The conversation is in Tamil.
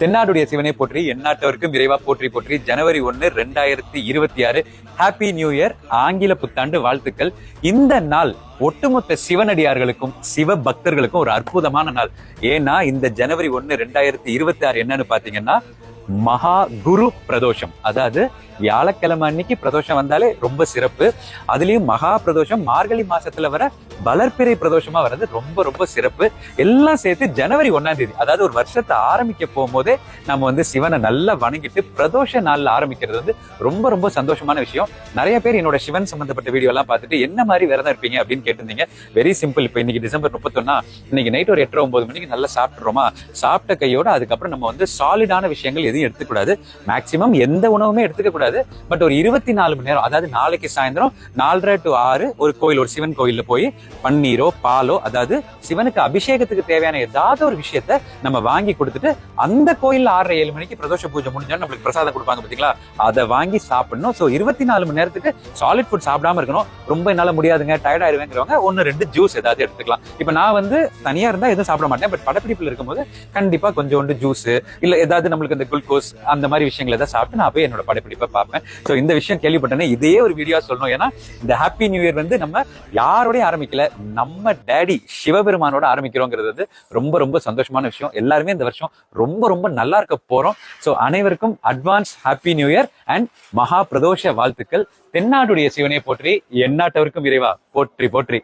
தென்னாடுடைய சிவனை போற்றி எந்நாட்டவருக்கும் விரைவா போற்றி போற்றி. ஜனவரி 1, 2026 ஹாப்பி நியூ இயர், ஆங்கில புத்தாண்டு வாழ்த்துக்கள். இந்த நாள் ஒட்டுமொத்த சிவனடியார்களுக்கும் சிவ பக்தர்களுக்கும் ஒரு அற்புதமான நாள். ஏன்னா இந்த ஜனவரி 1, 2026 என்னன்னு பாத்தீங்கன்னா மகா குரு பிரதோஷம். அதாவது வியாழக்கிழமை அன்னைக்கு பிரதோஷம் வந்தாலே ரொம்ப சிறப்பு. அதுலயும் மகா பிரதோஷம் மார்கழி மாசத்துல வர வளர்ப்பிறை பிரதோஷமா வர்றது ரொம்ப ரொம்ப சிறப்பு. எல்லாம் சேர்த்து ஜனவரி 1ஆம் தேதி, அதாவது ஒரு வருஷத்தை ஆரம்பிக்க போகும்போதே நம்ம சிவனை நல்லா வணங்கிட்டு பிரதோஷ நாள்ல ஆரம்பிக்கிறது ரொம்ப ரொம்ப சந்தோஷமான விஷயம். நிறைய பேர் என்னோட சிவன் சம்பந்தப்பட்ட வீடியோ எல்லாம் பார்த்துட்டு என்ன மாதிரி விரதம் இருப்பீங்க அப்படின்னு கேட்டிருந்தீங்க. Very simple. இப்ப இன்னைக்கு டிசம்பர் 31, இன்னைக்கு நைட் ஒரு 8, 9 மணிக்கு நல்லா சாப்பிட்டுறோமா, சாப்பிட்ட கையோட அதுக்கப்புறம் நம்ம சாலிடான விஷயங்கள் எதையும் எடுத்துக்கூடாது. மேக்சிமம் எந்த உணவுமே எடுத்துக்க கூடாது. பட் ஒரு 24 மணி நேரம், அதாவது நாளைக்கு சாயந்தரம் 4:30 to 6 ஒரு கோயில், ஒரு சிவன் கோயில்ல போய் பன்னீரோ பாலோ, அதாவது சிவனுக்கு அபிஷேகத்துக்கு தேவையான ஏதாவது ஒரு விஷயத்த நம்ம வாங்கி கொடுத்துட்டு அந்த கோயில்ல 6:30, 7 மணிக்கு பிரதோஷ பூஜை முடிஞ்சோன்னு நம்மளுக்கு பிரசாதம் கொடுப்பாங்க பாத்தீங்களா, அதை வாங்கி சாப்பிடணும். ஸோ 24 மணி நேரத்துக்கு சாலிட் ஃபுட் சாப்பிடாம இருக்கணும். ரொம்ப என்னால முடியாதுங்க, டயர்ட் ஆயிருவேங்கிறவங்க 1-2 ஜூஸ் ஏதாவது எடுத்துக்கலாம். இப்ப நான் தனியா இருந்தா எதுவும் சாப்பிட மாட்டேன். பட் படப்பிடிப்புல இருக்கும்போது கண்டிப்பா கொஞ்சோண்டு ஜூஸ் இல்ல ஏதாவது நம்மளுக்கு இந்த குளுக்கோஸ் அந்த மாதிரி விஷயங்கள் ஏதாவது சாப்பிட்டு நான் போய் என்னோட படப்பிடிப்பை பார்ப்பேன். ஸோ இந்த விஷயம் கேள்விப்பட்டேனே இதே ஒரு வீடியோ சொல்லணும். ஏன்னா இந்த ஹாப்பி நியூ இயர் நம்ம யாரோடய ஆரம்பிக்கல, நம்ம டேடி சிவபெருமானோட ஆரம்பிக்கிறோங்கிறது ரொம்ப ரொம்ப சந்தோஷமான விஷயம். எல்லாருமே இந்த வருஷம் ரொம்ப ரொம்ப நல்லா இருக்க போறோம். ஸோ அனைவருக்கும் advance happy new year and மகா பிரதோஷ வாழ்த்துக்கள். தென்னாடுடைய சிவனை போற்றி எந்நாட்டவருக்கும் இறைவா போற்றி போற்றி.